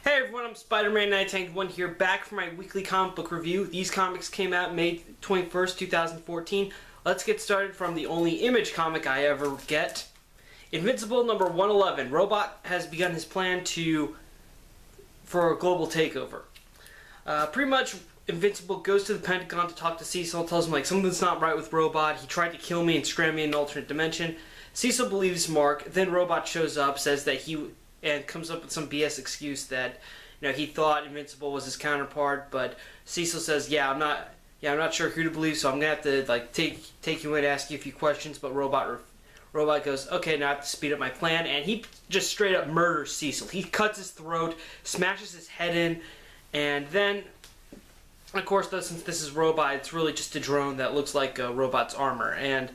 Hey everyone, I'm Spiderman 991 here, back for my weekly comic book review. These comics came out May 21st, 2014. Let's get started from the only Image comic I ever get. Invincible number 111. Robot has begun his plan for a global takeover. Pretty much, Invincible goes to the Pentagon to talk to Cecil, tells him like something's not right with Robot. He tried to kill me and scram me in an alternate dimension. Cecil believes Mark, then Robot shows up, says that and comes up with some BS excuse that, he thought Invincible was his counterpart, but Cecil says, I'm not sure who to believe, so I'm gonna have to take you in, ask you a few questions. But Robot goes, okay, now I have to speed up my plan, and he just straight up murders Cecil. He cuts his throat, smashes his head in, and then, of course, since this is Robot, it's really just a drone that looks like Robot's armor, and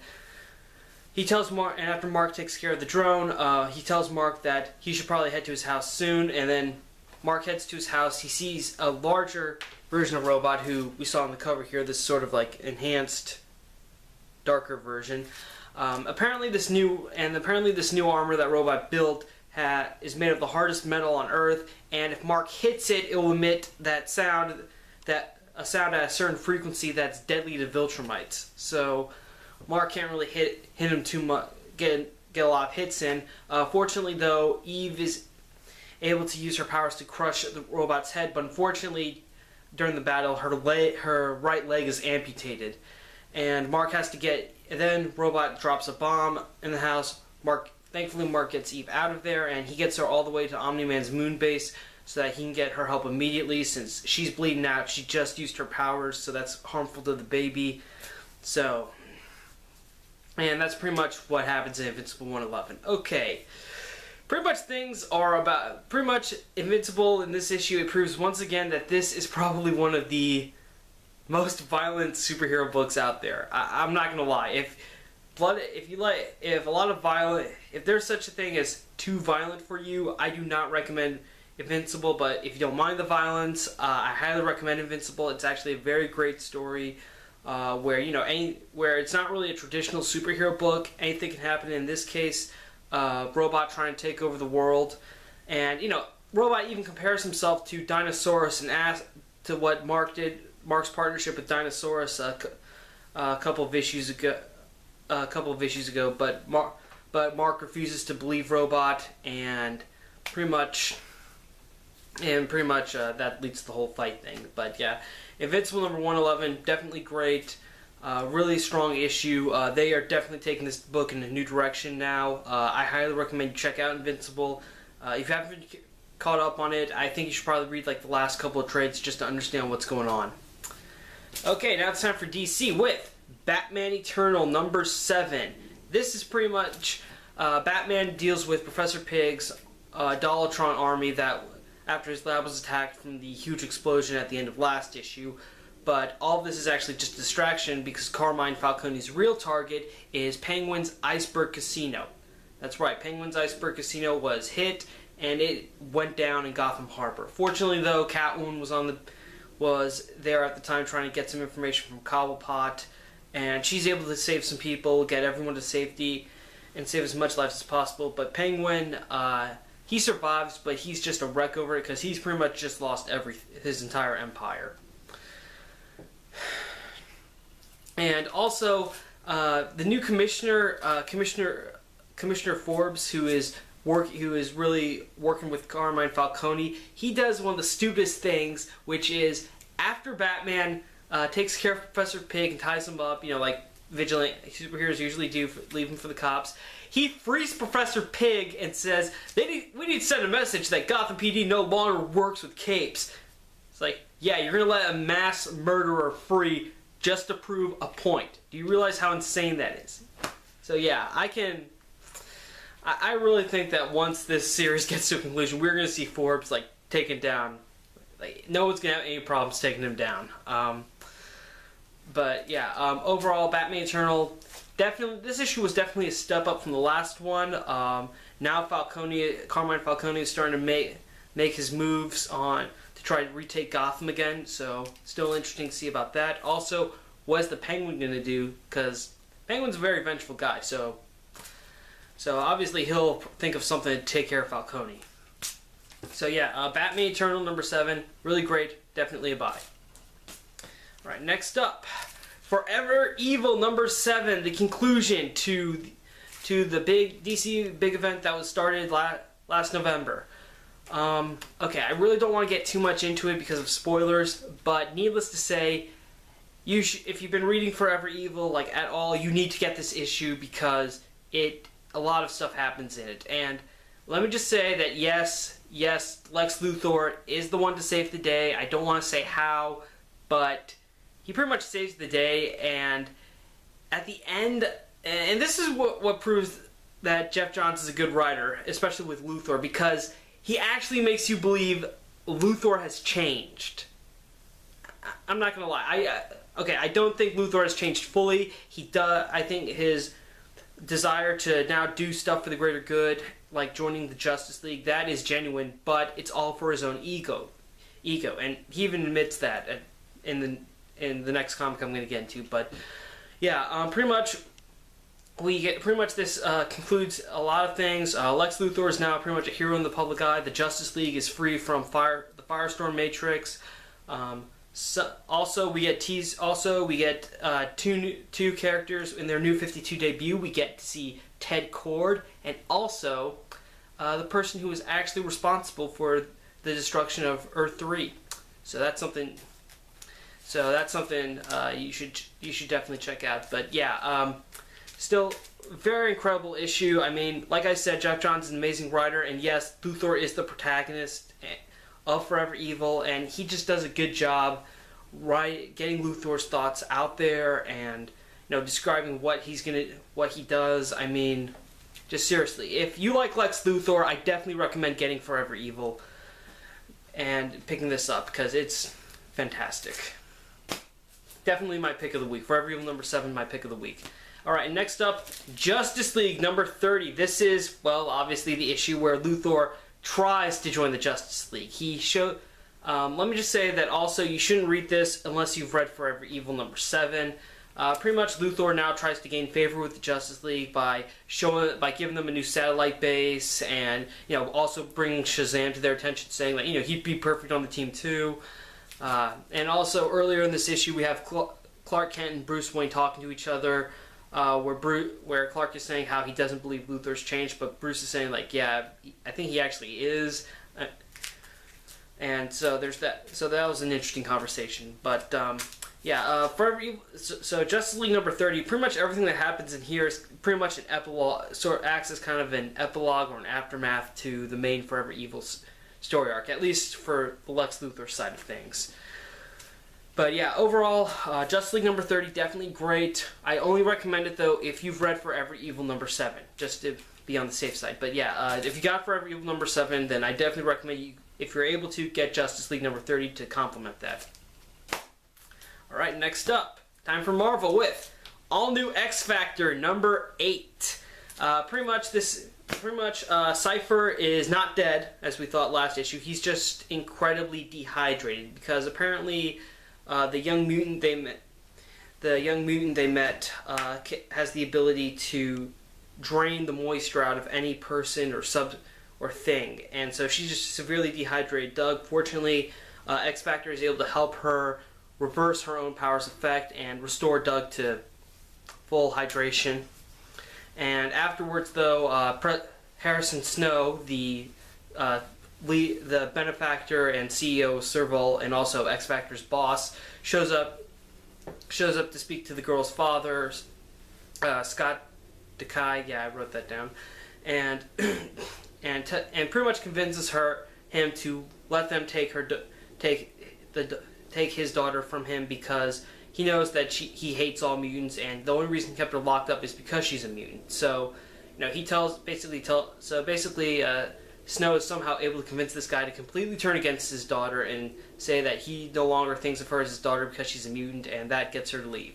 he tells Mark, and after Mark takes care of the drone, he tells Mark that he should probably head to his house soon, and then Mark heads to his house. He sees a larger version of Robot, who we saw on the cover here, this sort of like enhanced, darker version. Apparently this new armor that Robot built is made of the hardest metal on Earth, and if Mark hits it, it will emit a sound at a certain frequency that's deadly to Viltrumites. So Mark can't really hit him too much, get a lot of hits in. Fortunately, though, Eve is able to use her powers to crush the robot's head, but unfortunately, during the battle, her right leg is amputated, and Mark has to get. And then Robot drops a bomb in the house. Thankfully, Mark gets Eve out of there, and he gets her all the way to Omni-Man's moon base so that he can get her help immediately. Since she's bleeding out, she just used her powers, so that's harmful to the baby. And that's pretty much what happens in Invincible 111. Okay. Pretty much Invincible in this issue, it proves once again that this is probably one of the most violent superhero books out there. I'm not gonna lie. If there's such a thing as too violent for you, I do not recommend Invincible, but if you don't mind the violence, I highly recommend Invincible. It's actually a very great story. Where it's not really a traditional superhero book. Anything can happen. In this case, Robot trying to take over the world, and Robot even compares himself to Dinosaurus and asks to what Mark did. Mark's partnership with Dinosaurus a couple of issues ago. But Mark refuses to believe Robot, and pretty much that leads to the whole fight thing. But yeah, Invincible number 111, definitely great. Really strong issue. They are definitely taking this book in a new direction now. I highly recommend you check out Invincible. If you haven't been caught up on it, I think you should probably read the last couple of trades just to understand what's going on. Okay, now it's time for DC with Batman Eternal number 7. This is pretty much Batman deals with Professor Pig's Dollatron army that after his lab was attacked from the huge explosion at the end of last issue. But all of this is actually just a distraction because Carmine Falcone's real target is Penguin's Iceberg Casino. That's right, Penguin's Iceberg Casino was hit and it went down in Gotham Harbor. Fortunately though, Catwoman was there at the time trying to get some information from Cobblepot, and she's able to save some people, get everyone to safety, and save as much life as possible. But Penguin, he survives, but he's just a wreck over it because he's pretty much just lost his entire empire. And also, the new commissioner, Commissioner Forbes, who is really working with Carmine Falcone, he does one of the stupidest things, which is after Batman takes care of Professor Pig and ties him up, like vigilante superheroes usually do, leave him for the cops. He frees Professor Pig and says, we need to send a message that Gotham PD no longer works with capes. It's like, yeah, you're going to let a mass murderer free just to prove a point. Do you realize how insane that is? So yeah, I really think that once this series gets to a conclusion, we're going to see Forbes taken down. No one's going to have any problems taking him down. But yeah, overall, Batman Eternal, this issue was definitely a step up from the last one. Now Carmine Falcone is starting to make his moves to try to retake Gotham again. So still interesting to see about that. Also, what is the Penguin going to do? Because Penguin's a very vengeful guy. So obviously he'll think of something to take care of Falcone. So yeah, Batman Eternal number 7, really great, definitely a buy. Alright, next up, Forever Evil number 7, the conclusion to the big DC big event that was started last November. Okay, I really don't want to get too much into it because of spoilers, but needless to say, if you've been reading Forever Evil like at all, you need to get this issue because a lot of stuff happens in it. And let me just say that yes, Lex Luthor is the one to save the day. I don't want to say how, but he pretty much saves the day. And at the end, and this is what proves that Jeff Johns is a good writer, especially with Luthor, because he actually makes you believe Luthor has changed. I'm not gonna lie. I don't think Luthor has changed fully. He does. I think his desire to now do stuff for the greater good, like joining the Justice League, that is genuine, but it's all for his own ego, and he even admits that in the next comic I'm going to get into. But yeah, pretty much this concludes a lot of things. Lex Luthor is now pretty much a hero in the public eye. The Justice League is free from the Firestorm Matrix. Also, we get two characters in their New 52 debut. We get to see Ted Kord, and also the person who was actually responsible for the destruction of Earth 3. So that's something. You should definitely check out. But yeah, still very incredible issue. I mean, like I said, Jeff Johns is an amazing writer, and yes, Luthor is the protagonist of Forever Evil, and he just does a good job getting Luthor's thoughts out there and describing what he does. I mean, just seriously, if you like Lex Luthor, I definitely recommend getting Forever Evil and picking this up because it's fantastic. Definitely my pick of the week. Forever Evil number 7, my pick of the week. Alright, next up, Justice League number 30. This is, well, obviously the issue where Luthor tries to join the Justice League. Let me just say that also you shouldn't read this unless you've read Forever Evil number 7. Pretty much Luthor now tries to gain favor with the Justice League by giving them a new satellite base, and also bringing Shazam to their attention, saying that he'd be perfect on the team too. And also earlier in this issue we have Clark Kent and Bruce Wayne talking to each other, where Clark is saying how he doesn't believe Luthor's changed, but Bruce is saying like, yeah, I think he actually is. And so there's that. So that was an interesting conversation. But yeah, so Justice League number 30. Pretty much everything that happens in here is pretty much an epilogue, sort of acts as kind of an epilogue or an aftermath to the main Forever Evil story arc, at least for the Lex Luthor side of things. But yeah, overall, Justice League number 30, definitely great. I only recommend it, though, if you've read Forever Evil number 7, just to be on the safe side. But yeah, if you got Forever Evil number 7, then I definitely recommend you, if you're able to, get Justice League number 30 to complement that. Alright, next up, time for Marvel with all-new X-Factor number 8. Pretty much, Cypher is not dead, as we thought last issue. He's just incredibly dehydrated, because apparently the young mutant they met has the ability to drain the moisture out of any person or thing, and so she's just severely dehydrated. Doug, fortunately, X-Factor is able to help her reverse her own power's effect and restore Doug to full hydration. And afterwards, though, Harrison Snow, the benefactor and CEO of Serval, and also X-Factor's boss, shows up to speak to the girl's father, Scott Dekai. Yeah, I wrote that down, and pretty much convinces him to let them take his daughter from him, because he knows that he hates all mutants, and the only reason he kept her locked up is because she's a mutant. So, Snow is somehow able to convince this guy to completely turn against his daughter and say that he no longer thinks of her as his daughter because she's a mutant, and that gets her to leave.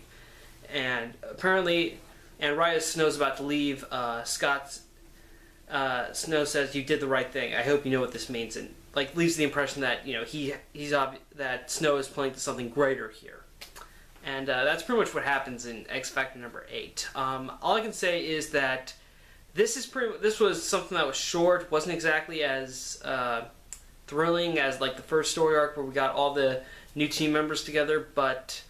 And apparently, right as Snow's about to leave, Snow says, "You did the right thing. I hope you know what this means," and leaves the impression that that Snow is playing to something greater here. And that's pretty much what happens in X Factor number 8. All I can say is that this was something that was short, wasn't exactly as thrilling as like the first story arc where we got all the new team members together, but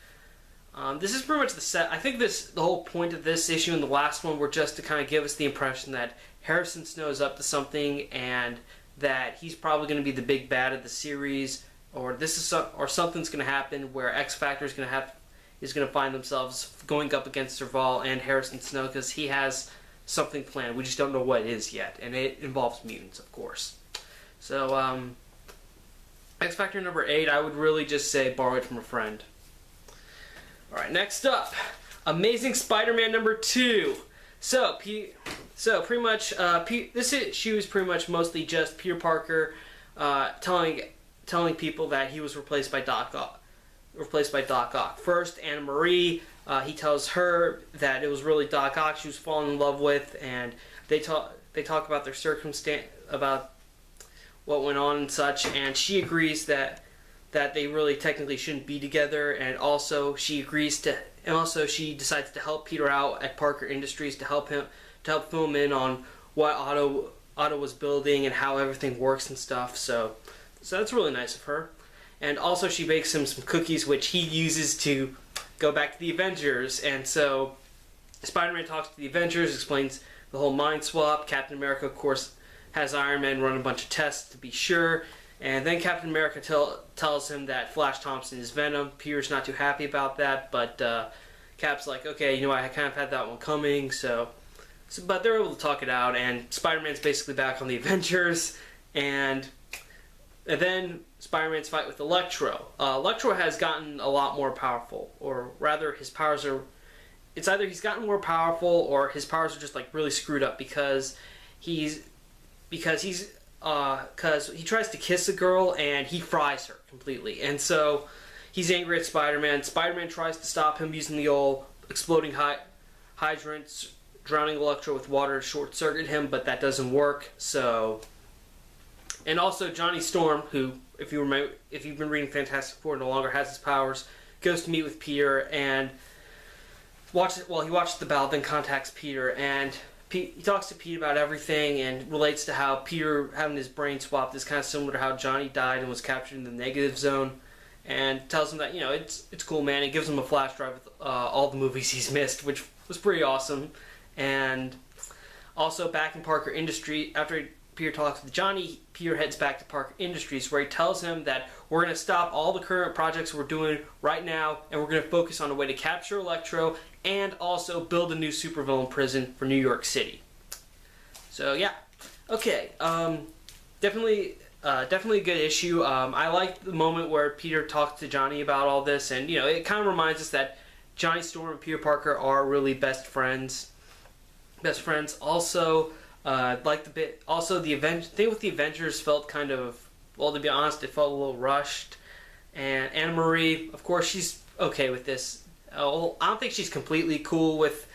this is pretty much the set. I think the whole point of this issue and the last one were just to kind of give us the impression that Harrison Snow is up to something and that he's probably going to be the big bad of the series, or something's going to happen where X Factor is going to find themselves going up against Serval and Harrison Snow because he has something planned. We just don't know what it is yet, and it involves mutants, of course. So, X Factor number 8, I would really just say borrow it from a friend. Alright, next up, Amazing Spider-Man number 2. So pretty much, this issue is pretty much mostly just Peter Parker telling people that he was replaced by Doc Ock. First, Anna Marie, he tells her that it was really Doc Ock she was falling in love with, and they talk about their circumstance, about what went on and such, and she agrees that they really technically shouldn't be together, and also she decides to help Peter out at Parker Industries to help fill him in on what Otto was building and how everything works and stuff. So that's really nice of her. And also she bakes him some cookies which he uses to go back to the Avengers. And so Spider-Man talks to the Avengers, explains the whole mind swap. Captain America, of course, has Iron Man run a bunch of tests to be sure. And then Captain America tells him that Flash Thompson is Venom. Peter's not too happy about that, but Cap's like, okay, you know, I kind of had that one coming, but they're able to talk it out, and Spider-Man's basically back on the Avengers, and then Spider-Man's fight with Electro. Electro has gotten a lot more powerful, or rather his powers are, it's either he's gotten more powerful or his powers are just like really screwed up because he tries to kiss a girl and he fries her completely, and so he's angry at Spider-Man. Spider-Man tries to stop him using the old exploding hydrants, drowning Electro with water to short-circuit him, but that doesn't work. So, and also Johnny Storm, who, if you've been reading Fantastic Four, no longer has his powers, goes to meet with Peter and he watches the battle, then contacts Peter, and he talks to Pete about everything and relates to how Peter having his brain swapped is kind of similar to how Johnny died and was captured in the negative zone, and tells him that, you know, it's cool, man. He gives him a flash drive with all the movies he's missed, which was pretty awesome. And also back in Parker Industries, after Peter talks with Johnny, Peter heads back to Parker Industries where he tells him that we're going to stop all the current projects we're doing right now and we're going to focus on a way to capture Electro and also build a new supervillain prison for New York City. So yeah, okay, definitely a good issue. I like the moment where Peter talks to Johnny about all this, and you know, it kind of reminds us that Johnny Storm and Peter Parker are really best friends. Also, the thing with the Avengers felt kind of, well, to be honest, it felt a little rushed. And Anna Marie, of course, she's okay with this. I don't think she's completely cool with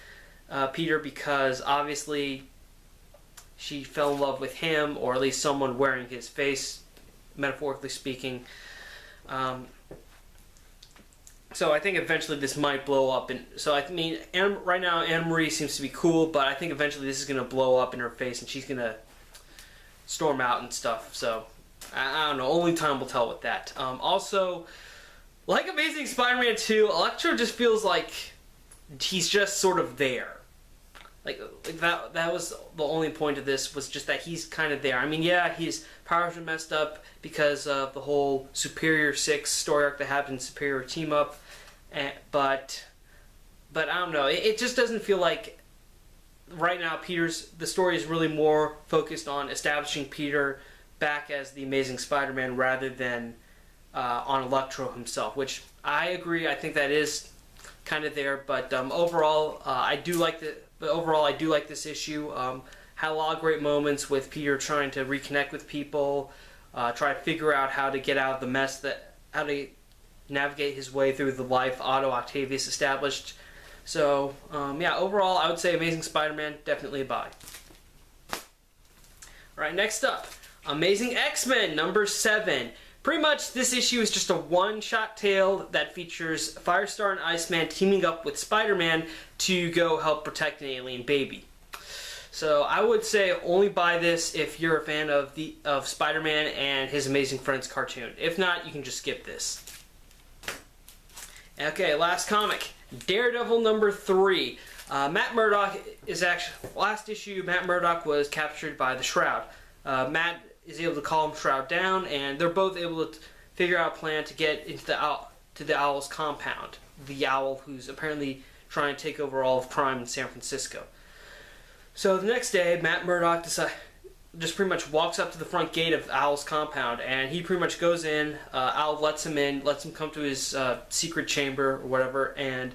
Peter because obviously she fell in love with him, or at least someone wearing his face, metaphorically speaking. So I think eventually this might blow up. So I mean, right now Anna Marie seems to be cool, but I think eventually this is going to blow up in her face and she's going to storm out and stuff. So I don't know. Only time will tell with that. Also, like Amazing Spider-Man 2, Electro just feels like he's just sort of there. Like that was the only point of this, was just that he's kind of there. I mean, yeah, his powers are messed up because of the whole Superior 6 story arc that happened in Superior Team Up, but I don't know. It just doesn't feel like right now the story is really more focused on establishing Peter back as the Amazing Spider-Man rather than on Electro himself, which I agree. I think that is kind of there, but overall, I do like this issue. Had a lot of great moments with Peter trying to reconnect with people, try to figure out how to get out of the mess, how to navigate his way through the life Otto Octavius established. So, yeah, overall, I would say Amazing Spider-Man, definitely a buy. Alright, next up, Amazing X-Men number 7. Pretty much, this issue is just a one-shot tale that features Firestar and Iceman teaming up with Spider-Man to go help protect an alien baby. So I would say only buy this if you're a fan of Spider-Man and His Amazing Friends cartoon. If not, you can just skip this. Okay, last comic, Daredevil number 3. Matt Murdock is actually last issue. Matt Murdock was captured by the Shroud. Matt is able to calm Shroud down, and they're both able to figure out a plan to get into the Owl's compound. The Owl, who's apparently trying to take over all of crime in San Francisco. So the next day, Matt Murdock just pretty much walks up to the front gate of Owl's compound, and he pretty much goes in. Owl lets him in, lets him come to his secret chamber or whatever, and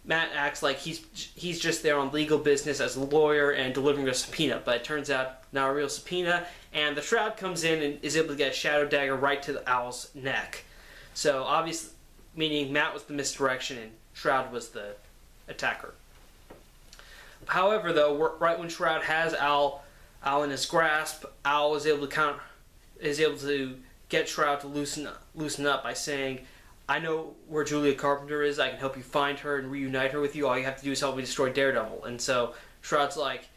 Matt acts like he's just there on legal business as a lawyer and delivering a subpoena, but it turns out not a real subpoena, and the Shroud comes in and is able to get a shadow dagger right to the Owl's neck. So obviously, meaning Matt was the misdirection and Shroud was the attacker. However, though, right when Shroud has Owl in his grasp, Owl is able to get Shroud to loosen up by saying, "I know where Julia Carpenter is. I can help you find her and reunite her with you. All you have to do is help me destroy Daredevil." And so Shroud's like,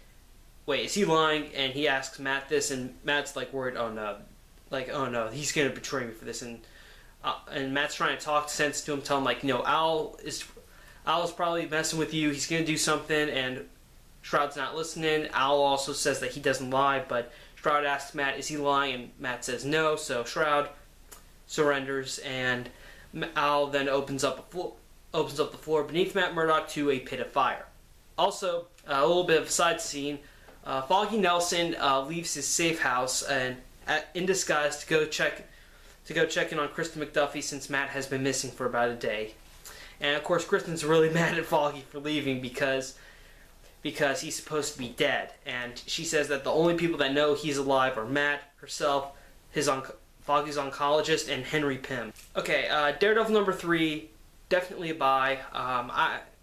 "Wait, is he lying?" And he asks Matt this, and Matt's like worried, "Oh no, he's gonna betray me for this." And Matt's trying to talk sense to him, tell him like, Owl is probably messing with you. He's gonna do something, and Shroud's not listening. Owl also says that he doesn't lie, but Shroud asks Matt, "Is he lying?" And Matt says no. So Shroud surrenders, and Owl then opens up the floor beneath Matt Murdock to a pit of fire. Also, a little bit of a side scene. Foggy Nelson leaves his safe house and in disguise to go check in on Kristen McDuffie, since Matt has been missing for about a day. And of course, Kristen's really mad at Foggy for leaving because he's supposed to be dead. And she says that the only people that know he's alive are Matt, herself, Foggy's oncologist, and Henry Pym. Okay, Daredevil number 3, definitely a buy. I'm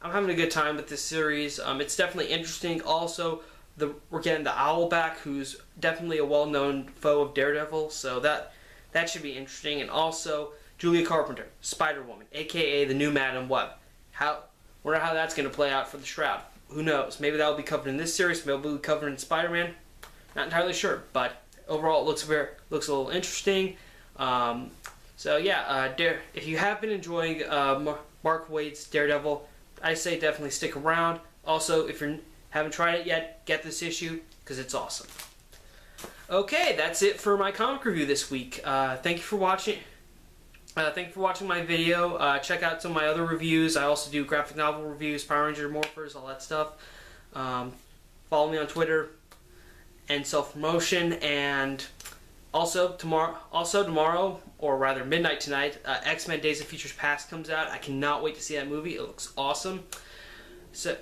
having a good time with this series. It's definitely interesting. Also, we're getting the Owl back, who's definitely a well-known foe of Daredevil, so that should be interesting. And also, Julia Carpenter, Spider-Woman, aka the new Madam Web. Wonder how that's going to play out for the Shroud. Who knows? Maybe that'll be covered in this series. Maybe it'll be covered in Spider-Man. Not entirely sure, but overall, it looks a little interesting. So yeah, if you have been enjoying Mark Waid's Daredevil, I say definitely stick around. Also, if you haven't tried it yet, get this issue because it's awesome. Okay, that's it for my comic review this week. Thank you for watching. Thank you for watching my video. Check out some of my other reviews. I also do graphic novel reviews, Power Ranger Morphers, all that stuff. Follow me on Twitter and self-promotion. And also tomorrow, or rather midnight tonight, XMen Days of Futures Past comes out. I cannot wait to see that movie. It looks awesome.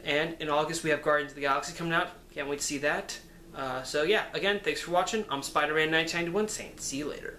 And in August we have Guardians of the Galaxy coming out. Can't wait to see that. So yeah, again, thanks for watching. I'm Spiderman 1991 saying see you later.